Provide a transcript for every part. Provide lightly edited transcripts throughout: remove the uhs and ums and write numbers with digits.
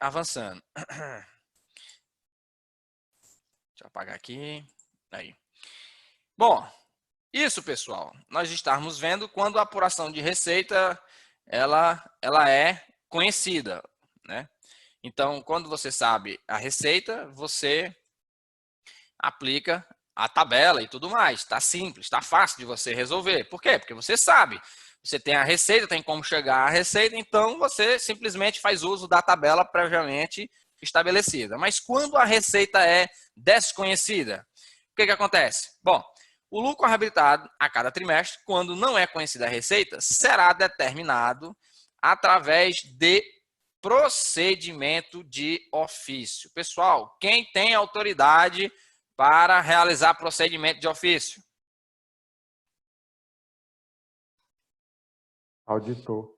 Avançando. Deixa eu apagar aqui. Aí. Bom, isso, pessoal, nós estamos vendo quando a apuração de receita ela é conhecida, né? Então, quando você sabe a receita, você aplica a tabela e tudo mais. Está simples, está fácil de você resolver. Por quê? Porque você sabe. Você tem a receita, tem como chegar à receita, então você simplesmente faz uso da tabela previamente estabelecida. Mas quando a receita é desconhecida, o que acontece? Bom, o lucro arbitrado a cada trimestre, quando não é conhecida a receita, será determinado através de procedimento de ofício. Pessoal, quem tem autoridade para realizar procedimento de ofício? Auditor.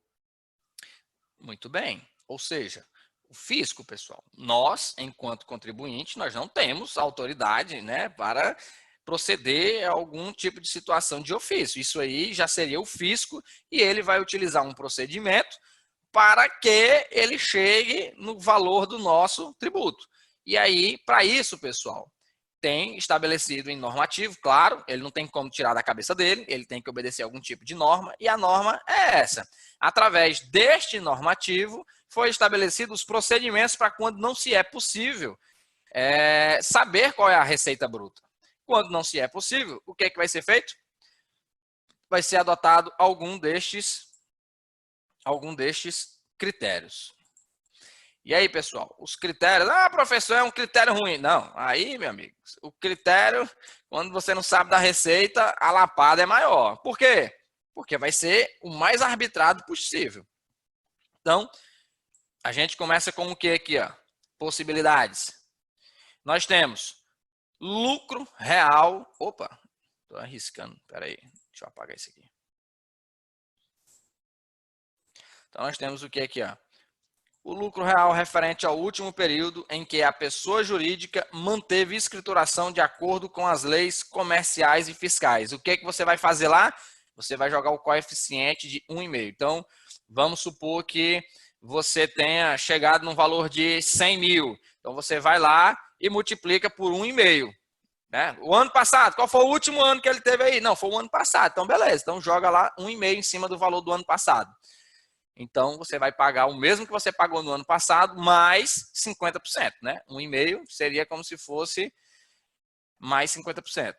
Muito bem. Ou seja, o fisco, pessoal, nós, enquanto contribuinte, nós não temos autoridade, né, para proceder a algum tipo de situação de ofício. Isso aí já seria o fisco e ele vai utilizar um procedimento para que ele chegue no valor do nosso tributo. E aí, para isso, pessoal, tem estabelecido em normativo, claro, ele não tem como tirar da cabeça dele, ele tem que obedecer algum tipo de norma, e a norma é essa. Através deste normativo, foi estabelecidos os procedimentos para quando não se é possível saber qual é a receita bruta. Quando não se é possível, o que é que vai ser feito? Vai ser adotado algum destes critérios. E aí, pessoal, os critérios, professor, é um critério ruim. Não, aí, meu amigo, o critério, quando você não sabe da receita, a lapada é maior. Por quê? Porque vai ser o mais arbitrado possível. Então, a gente começa com o que aqui, ó? Possibilidades. Nós temos lucro real. Opa, estou arriscando, peraí, deixa eu apagar isso aqui. Então, nós temos o que aqui, ó? O lucro real referente ao último período em que a pessoa jurídica manteve escrituração de acordo com as leis comerciais e fiscais. O que é que você vai fazer lá? Você vai jogar o coeficiente de 1,5. Então, vamos supor que você tenha chegado num valor de 100 mil. Então, você vai lá e multiplica por 1,5. Né? O ano passado, qual foi o último ano que ele teve aí? Não, foi o ano passado. Então, beleza. Então, joga lá 1,5 em cima do valor do ano passado. Então, você vai pagar o mesmo que você pagou no ano passado, mais 50%, né? 1,5 seria como se fosse mais 50%.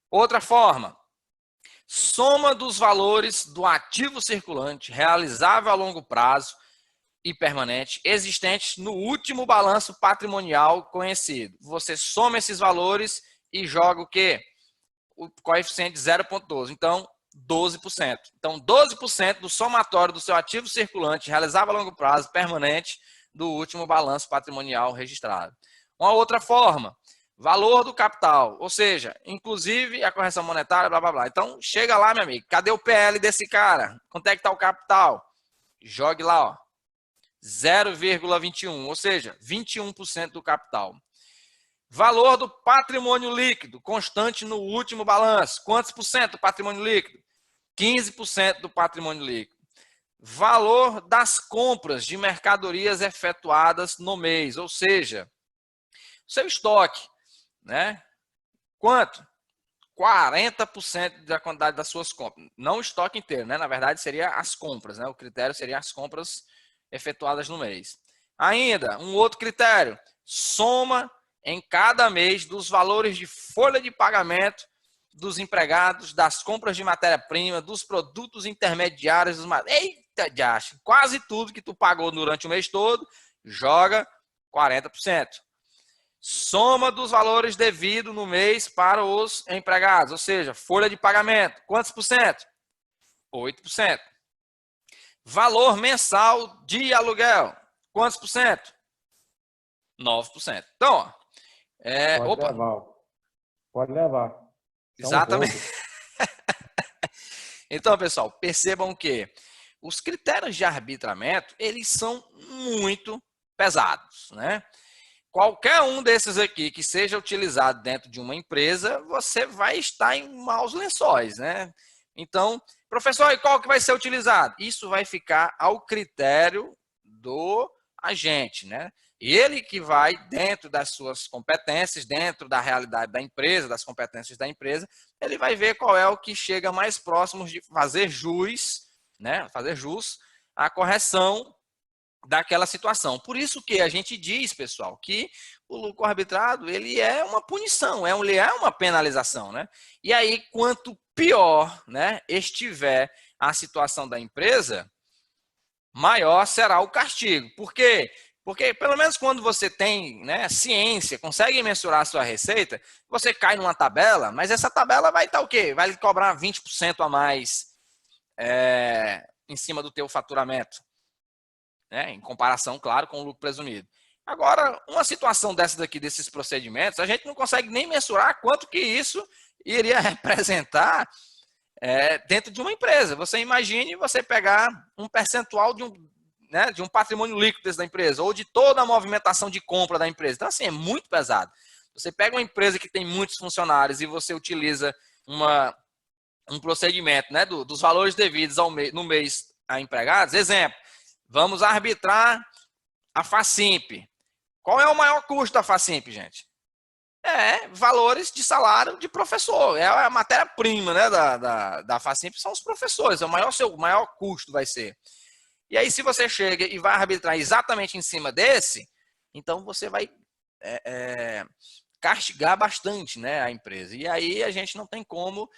Outra forma, soma dos valores do ativo circulante realizável a longo prazo e permanente existentes no último balanço patrimonial conhecido. Você soma esses valores e joga o quê? O coeficiente de 0,12. Então, 12%. Então, 12% do somatório do seu ativo circulante realizável a longo prazo permanente do último balanço patrimonial registrado. Uma outra forma, valor do capital, ou seja, inclusive a correção monetária, blá, blá, blá. Então, chega lá, meu amigo, cadê o PL desse cara? Quanto é que está o capital? Jogue lá, ó, 0,21, ou seja, 21% do capital. Valor do patrimônio líquido, constante no último balanço. Quantos por cento do patrimônio líquido? 15% do patrimônio líquido. Valor das compras de mercadorias efetuadas no mês, ou seja, seu estoque, né? Quanto? 40% da quantidade das suas compras. Não o estoque inteiro, né? Na verdade, seria as compras, né? O critério seria as compras efetuadas no mês. Ainda, um outro critério, soma em cada mês dos valores de folha de pagamento dos empregados, das compras de matéria-prima, dos produtos intermediários, eita, diacho, quase tudo que tu pagou durante o mês todo, joga 40%. Soma dos valores devidos no mês para os empregados, ou seja, folha de pagamento, quantos por cento? 8%. Valor mensal de aluguel, quantos por cento? 9%. Então, ó, Pode levar. Pode levar. Exatamente. Então, pessoal, percebam que os critérios de arbitramento, eles são muito pesados, né? Qualquer um desses aqui que seja utilizado dentro de uma empresa, você vai estar em maus lençóis, né? Então, professor, e qual que vai ser utilizado? Isso vai ficar ao critério do agente, né? Ele que vai, dentro das suas competências, dentro da realidade da empresa, das competências da empresa, ele vai ver qual é o que chega mais próximo de fazer jus, né? Fazer jus à correção daquela situação. Por isso que a gente diz, pessoal, que o lucro arbitrado, ele é uma punição, ele é uma penalização, né? E aí, quanto pior, né, estiver a situação da empresa, maior será o castigo. Por quê? Porque, pelo menos quando você tem, né, ciência, consegue mensurar a sua receita, você cai numa tabela, mas essa tabela vai estar o quê? Vai lhe cobrar 20% a mais em cima do teu faturamento, né, em comparação, claro, com o lucro presumido. Agora, uma situação dessa daqui, desses procedimentos, a gente não consegue nem mensurar quanto que isso iria representar dentro de uma empresa. Você imagine você pegar um percentual de um patrimônio líquido da empresa, ou de toda a movimentação de compra da empresa. Então, assim, é muito pesado. Você pega uma empresa que tem muitos funcionários e você utiliza um procedimento, né, dos valores devidos no mês a empregados. Exemplo, vamos arbitrar a Facimp. Qual é o maior custo da Facimp, gente? Valores de salário de professor. É a matéria-prima, né, da Facimp, são os professores. O maior custo vai ser. E aí, se você chega e vai arbitrar exatamente em cima desse, então você vai castigar bastante, né, a empresa. E aí a gente não tem como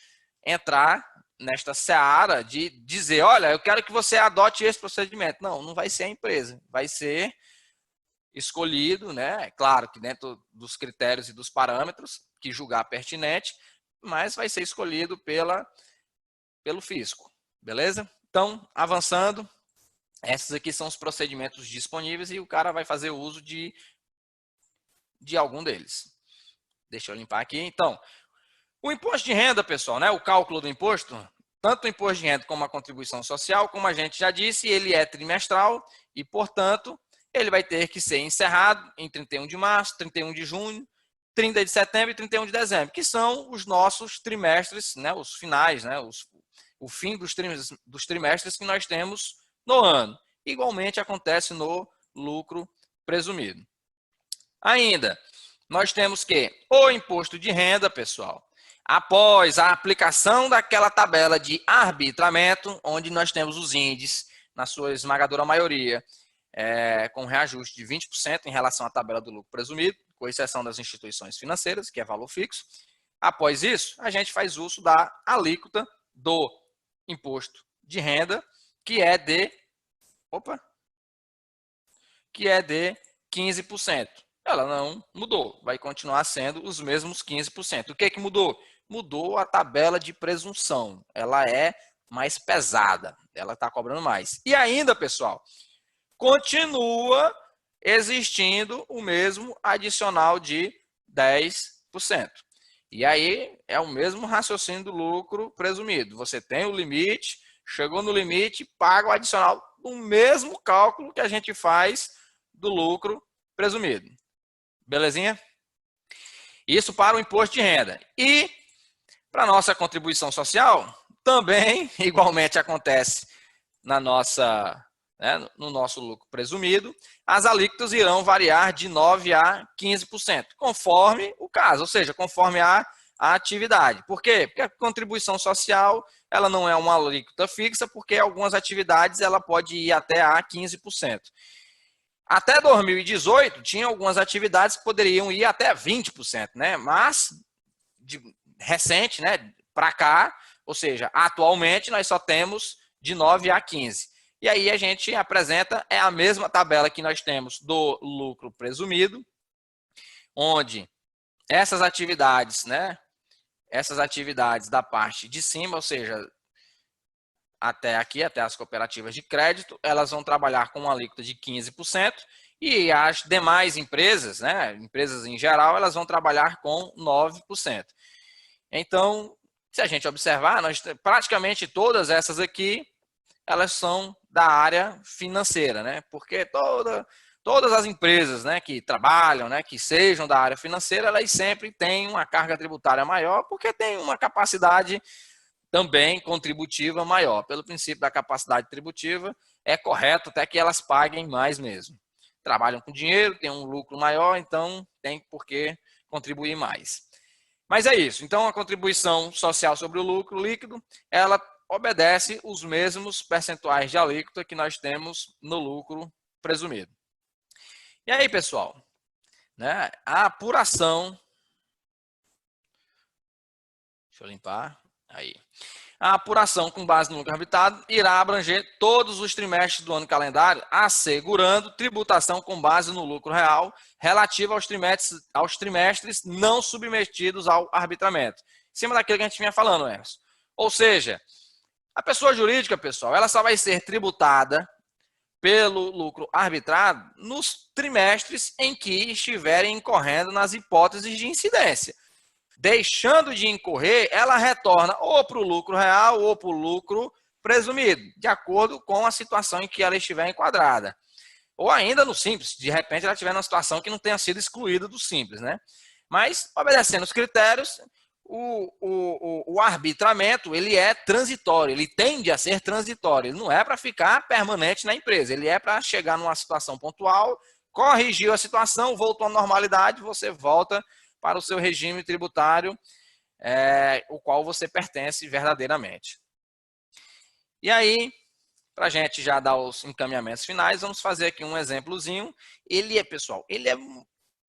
entrar nesta seara de dizer, olha, eu quero que você adote esse procedimento. Não vai ser a empresa. Vai ser escolhido, né? Claro que dentro dos critérios e dos parâmetros que julgar pertinente, mas vai ser escolhido pelo fisco, beleza? Então, avançando, esses aqui são os procedimentos disponíveis e o cara vai fazer uso de algum deles. Deixa eu limpar aqui. Então, o imposto de renda, pessoal, né? O cálculo do imposto, tanto o imposto de renda como a contribuição social, como a gente já disse, ele é trimestral e, portanto, ele vai ter que ser encerrado em 31 de março, 31 de junho, 30 de setembro e 31 de dezembro, que são os nossos trimestres, né, os finais, né, o fim dos trimestres que nós temos no ano. Igualmente acontece no lucro presumido. Ainda, nós temos que o imposto de renda, pessoal, após a aplicação daquela tabela de arbitramento, onde nós temos os índices, na sua esmagadora maioria, com reajuste de 20% em relação à tabela do lucro presumido, com exceção das instituições financeiras, que é valor fixo. Após isso, a gente faz uso da alíquota do imposto de renda, que é de 15%. Ela não mudou, vai continuar sendo os mesmos 15%. O que mudou? Mudou a tabela de presunção. Ela é mais pesada, ela está cobrando mais. E ainda, pessoal, continua existindo o mesmo adicional de 10%. E aí é o mesmo raciocínio do lucro presumido. Você tem o limite, chegou no limite, paga o adicional do mesmo cálculo que a gente faz do lucro presumido. Belezinha? Isso para o imposto de renda. E para a nossa contribuição social, também igualmente acontece no nosso lucro presumido, as alíquotas irão variar de 9% a 15%, conforme o caso, ou seja, conforme a atividade. Por quê? Porque a contribuição social ela não é uma alíquota fixa, porque algumas atividades ela pode ir até a 15%. Até 2018, tinha algumas atividades que poderiam ir até 20%, né? Mas, recente, né, para cá, ou seja, atualmente nós só temos de 9% a 15%. E aí a gente apresenta a mesma tabela que nós temos do lucro presumido, onde essas atividades, né, essas atividades da parte de cima, ou seja, até aqui, até as cooperativas de crédito, elas vão trabalhar com uma alíquota de 15%, e as demais empresas, né, empresas em geral, elas vão trabalhar com 9%. Então, se a gente observar, praticamente todas essas aqui, elas são da área financeira, né? Porque todas as empresas, né, que trabalham, né, que sejam da área financeira, elas sempre têm uma carga tributária maior, porque tem uma capacidade também contributiva maior. Pelo princípio da capacidade tributiva, é correto até que elas paguem mais mesmo. trabalham com dinheiro, têm um lucro maior, então tem por que contribuir mais. Mas é isso. Então, a contribuição social sobre o lucro líquido, ela obedece os mesmos percentuais de alíquota que nós temos no lucro presumido. E aí, pessoal, né, a apuração... Deixa eu limpar. Aí. A apuração com base no lucro arbitrado irá abranger todos os trimestres do ano calendário, assegurando tributação com base no lucro real relativa aos trimestres não submetidos ao arbitramento. Em cima daquilo que a gente vinha falando, Emerson. Ou seja, a pessoa jurídica, pessoal, ela só vai ser tributada pelo lucro arbitrado nos trimestres em que estiverem incorrendo nas hipóteses de incidência. Deixando de incorrer, ela retorna ou para o lucro real ou para o lucro presumido, de acordo com a situação em que ela estiver enquadrada. Ou ainda no simples, de repente ela estiver numa situação que não tenha sido excluída do simples, né? Mas, obedecendo os critérios, o arbitramento, ele é transitório, ele tende a ser transitório, ele não é para ficar permanente na empresa, ele é para chegar numa situação pontual, corrigiu a situação, voltou à normalidade, você volta para o seu regime tributário, o qual você pertence verdadeiramente. E aí, para a gente já dar os encaminhamentos finais, vamos fazer aqui um exemplozinho. Ele é, pessoal, ele é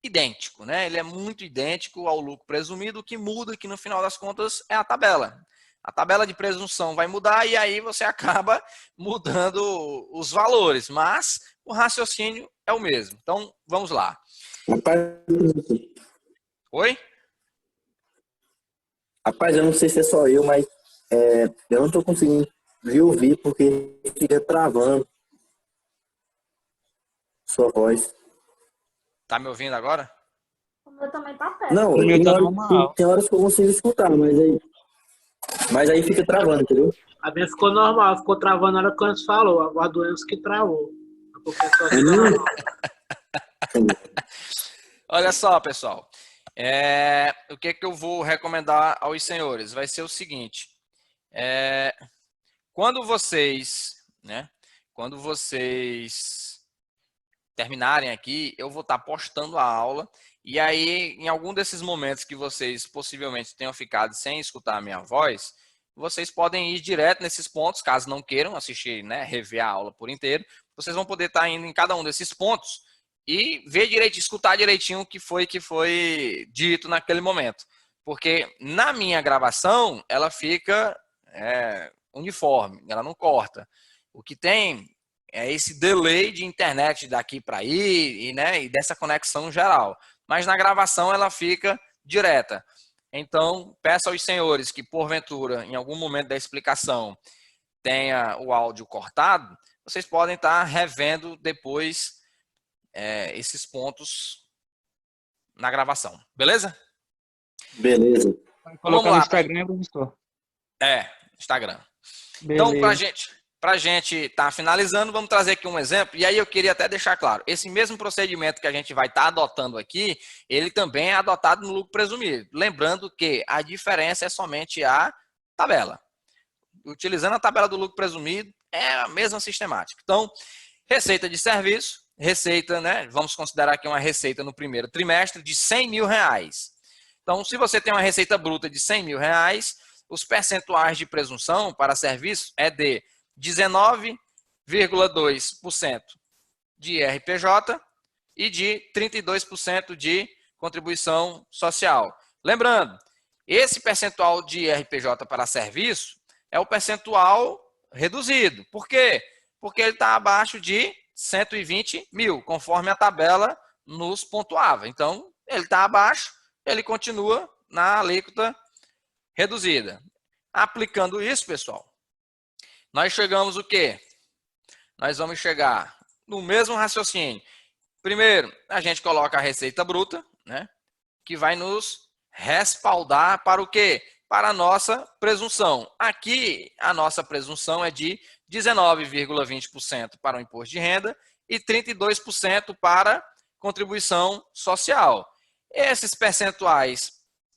idêntico, né? Ele é muito idêntico ao lucro presumido, o que muda aqui no final das contas é a tabela. A tabela de presunção vai mudar e aí você acaba mudando os valores, mas o raciocínio é o mesmo. Então, vamos lá. Oi? Rapaz, eu não sei se é só eu, mas eu não estou conseguindo ouvir porque fica travando sua voz. Tá me ouvindo agora? O meu também tá perto. Não, tem horas que eu consigo escutar, mas aí fica travando, entendeu? A minha ficou normal, ficou travando na hora que o Antes falou. A doença que travou. Olha só, pessoal. O que eu vou recomendar aos senhores? Vai ser o seguinte. Quando vocês terminarem aqui, eu vou estar postando a aula. E aí, em algum desses momentos que vocês possivelmente tenham ficado sem escutar a minha voz, vocês podem ir direto nesses pontos, caso não queiram assistir, né, rever a aula por inteiro. Vocês vão poder estar indo em cada um desses pontos e ver direitinho, escutar direitinho o que foi dito naquele momento. Porque na minha gravação, ela fica uniforme, ela não corta. O que tem é esse delay de internet daqui para aí e dessa conexão geral. Mas na gravação ela fica direta. Então, peço aos senhores que, porventura, em algum momento da explicação, tenha o áudio cortado, vocês podem estar revendo depois esses pontos na gravação. Beleza? Beleza. Vai colocar no Instagram, professor. Instagram. Beleza. Então, para a gente estar finalizando, vamos trazer aqui um exemplo. E aí eu queria até deixar claro, esse mesmo procedimento que a gente vai estar adotando aqui, ele também é adotado no lucro presumido. Lembrando que a diferença é somente a tabela. Utilizando a tabela do lucro presumido, é a mesma sistemática. Então, receita de serviço, receita, né? Vamos considerar aqui uma receita no primeiro trimestre de R$100 mil. Então, se você tem uma receita bruta de R$100 mil, os percentuais de presunção para serviço é de 19,2% de RPJ e de 32% de contribuição social. Lembrando, esse percentual de RPJ para serviço é o percentual reduzido. Por quê? Porque ele está abaixo de 120 mil, conforme a tabela nos pontuava. Então, ele está abaixo, ele continua na alíquota reduzida. Aplicando isso, pessoal, nós chegamos o quê? Nós vamos chegar no mesmo raciocínio. Primeiro, a gente coloca a receita bruta, né? Que vai nos respaldar para o quê? Para a nossa presunção. Aqui, a nossa presunção é de 19,20% para o imposto de renda e 32% para contribuição social. Esses percentuais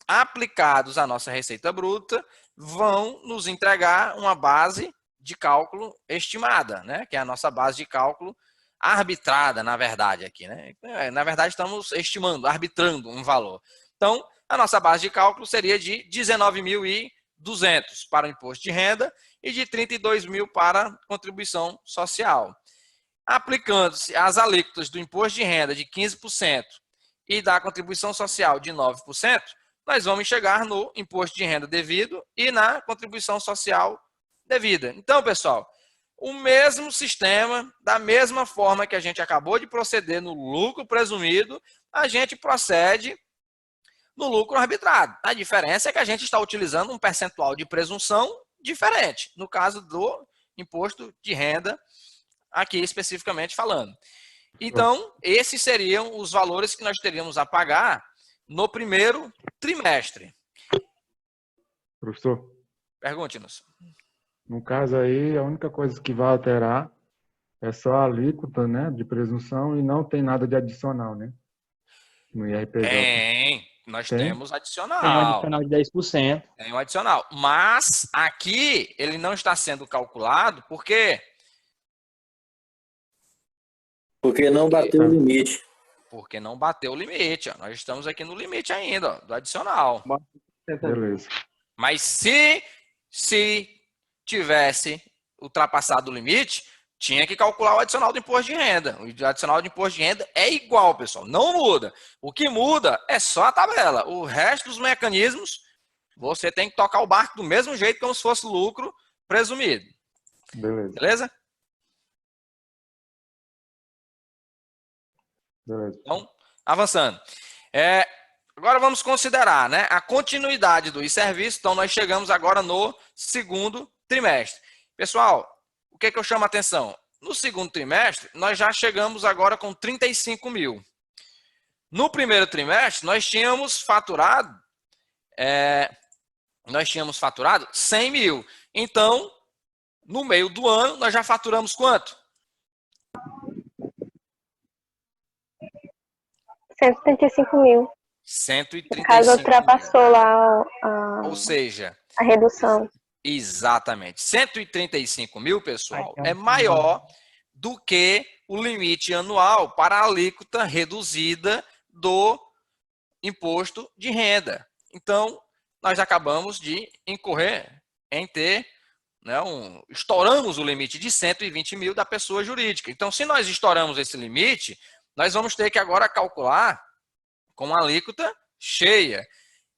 aplicados à nossa receita bruta vão nos entregar uma base de cálculo estimada, né? Que é a nossa base de cálculo arbitrada, na verdade, aqui, né? Na verdade, estamos estimando, arbitrando um valor. Então, a nossa base de cálculo seria de 19.200 para o imposto de renda e de 32.000 para contribuição social. Aplicando-se as alíquotas do imposto de renda de 15% e da contribuição social de 9%, nós vamos chegar no imposto de renda devido e na contribuição social devida. Então, pessoal, o mesmo sistema, da mesma forma que a gente acabou de proceder no lucro presumido, a gente procede no lucro arbitrado. A diferença é que a gente está utilizando um percentual de presunção diferente, no caso do imposto de renda, aqui especificamente falando. Então, esses seriam os valores que nós teríamos a pagar no primeiro trimestre. Professor, Pergunte-nos. no caso aí, a única coisa que vai alterar é só a alíquota, né, de presunção e não tem nada de adicional, né? No IRPJ. Nós Tem? temos adicional. Tem um adicional de 10%. Tem um adicional. Mas aqui ele não está sendo calculado porque não bateu o limite. Porque não bateu o limite. Ó. Nós estamos aqui no limite ainda, ó, do adicional. Beleza. Mas se tivesse ultrapassado o limite, tinha que calcular o adicional do imposto de renda. O adicional de imposto de renda é igual, pessoal. Não muda. O que muda é só a tabela. O resto dos mecanismos, você tem que tocar o barco do mesmo jeito, como se fosse lucro presumido. Beleza. Beleza? Beleza. Então, avançando. Agora vamos considerar, né, a continuidade do serviço. Então, nós chegamos agora no segundo trimestre. Pessoal, o que é que eu chamo a atenção? No segundo trimestre, nós já chegamos agora com 35 mil. No primeiro trimestre, nós tínhamos faturado 100 mil. Então, no meio do ano, nós já faturamos quanto? 135 mil. 135 No caso, ultrapassou mil. lá Ou seja, a redução. exatamente. 135 mil, pessoal, é maior do que o limite anual para a alíquota reduzida do imposto de renda. Então, nós acabamos de incorrer em ter, né, estouramos o limite de 120 mil da pessoa jurídica. Então, se nós estouramos esse limite, nós vamos ter que agora calcular com a alíquota cheia.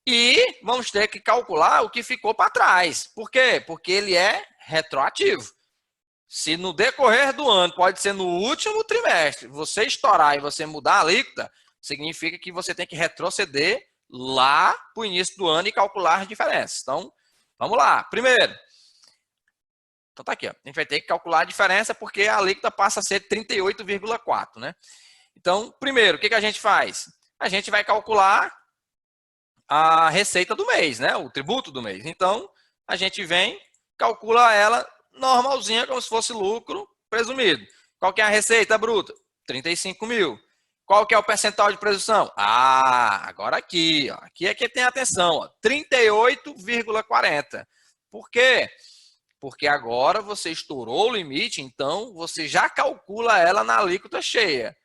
E vamos ter que calcular o que ficou para trás. Por quê? Porque ele é retroativo. Se no decorrer do ano, pode ser no último trimestre, você estourar e você mudar a alíquota, significa que você tem que retroceder lá para o início do ano e calcular as diferenças. Então, vamos lá. Primeiro, então tá aqui, ó. A gente vai ter que calcular a diferença porque a alíquota passa a ser 38,4, né? Então, primeiro, o que a gente faz? A gente vai calcular a receita do mês, né? O tributo do mês. Então, a gente vem, calcula ela normalzinha, como se fosse lucro presumido. Qual que é a receita bruta? 35 mil. Qual que é o percentual de presunção? Agora aqui, ó. Aqui é que tem atenção, ó. 38,40. Por quê? Porque agora você estourou o limite, então você já calcula ela na alíquota cheia.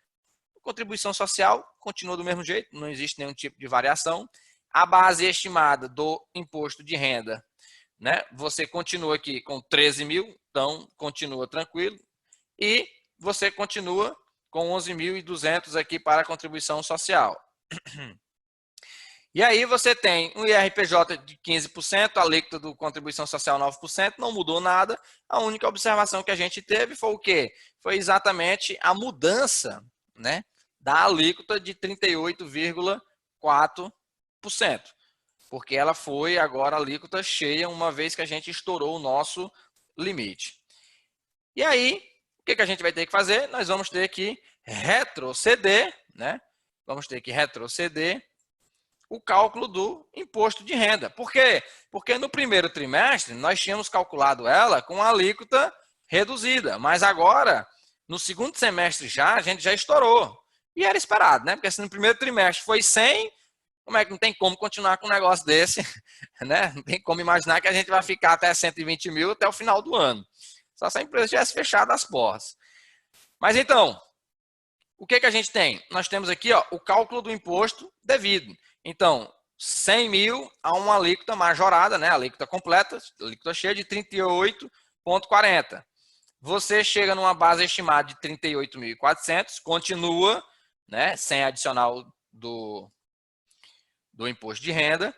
Contribuição social continua do mesmo jeito, não existe nenhum tipo de variação. A base estimada do imposto de renda, né? Você continua aqui com 13 mil, então continua tranquilo. E você continua com 11.200 aqui para a contribuição social. E aí você tem um IRPJ de 15%, a alíquota do contribuição social 9%, não mudou nada. A única observação que a gente teve foi o quê? Foi exatamente a mudança, né, da alíquota de 38,4%. Porque ela foi agora a alíquota cheia, uma vez que a gente estourou o nosso limite. E aí, o que a gente vai ter que fazer? Nós vamos ter que retroceder, né? Vamos ter que retroceder o cálculo do imposto de renda. Por quê? Porque no primeiro trimestre, nós tínhamos calculado ela com a alíquota reduzida. Mas agora, no segundo semestre a gente já estourou. E era esperado, né? Porque se no primeiro trimestre foi 100, como é que não tem como continuar com um negócio desse, né? Não tem como imaginar que a gente vai ficar até 120 mil até o final do ano. Só se a empresa tivesse fechado as portas. Mas então, o que a gente tem? Nós temos aqui, ó, o cálculo do imposto devido. Então, 100 mil a uma alíquota majorada, né? Alíquota completa, alíquota cheia de 38,40. Você chega numa base estimada de 38.400, continua, né, sem adicional do imposto de renda,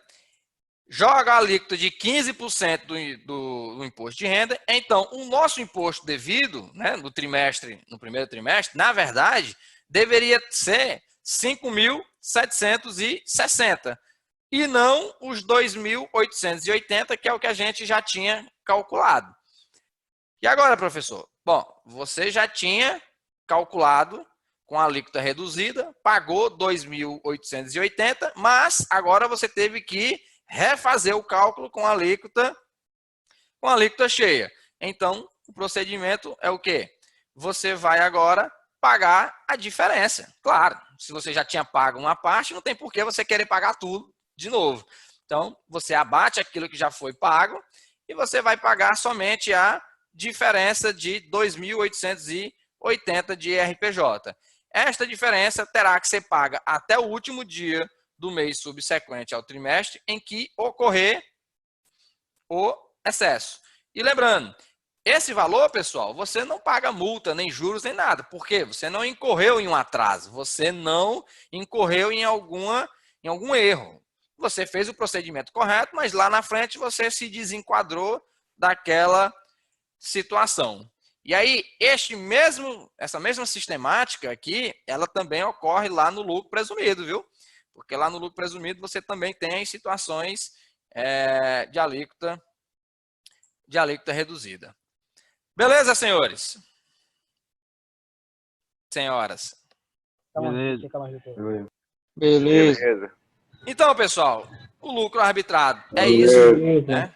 joga a alíquota de 15% do imposto de renda. Então, o nosso imposto devido, né, no primeiro trimestre, na verdade, deveria ser 5.760 e não os 2.880, que é o que a gente já tinha calculado. E agora, professor? Bom, você já tinha calculado com a alíquota reduzida, pagou 2.880, mas agora você teve que refazer o cálculo com a alíquota cheia. Então, o procedimento é o quê? Você vai agora pagar a diferença. Claro, se você já tinha pago uma parte, não tem por que você querer pagar tudo de novo. Então, você abate aquilo que já foi pago e você vai pagar somente a diferença de 2.880 de RPJ. Esta diferença terá que ser paga até o último dia do mês subsequente ao trimestre em que ocorrer o excesso. E lembrando, esse valor, pessoal, você não paga multa, nem juros, nem nada. Por quê? Você não incorreu em um atraso, você não incorreu em algum erro. Você fez o procedimento correto, mas lá na frente você se desenquadrou daquela situação. E aí, essa mesma sistemática aqui, ela também ocorre lá no lucro presumido, viu? Porque lá no lucro presumido você também tem situações de alíquota reduzida. Beleza, senhores? Senhoras. Beleza. Então, pessoal, o lucro arbitrado é isso, né?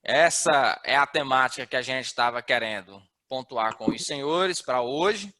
Essa é a temática que a gente estava querendo pontuar com os senhores para hoje.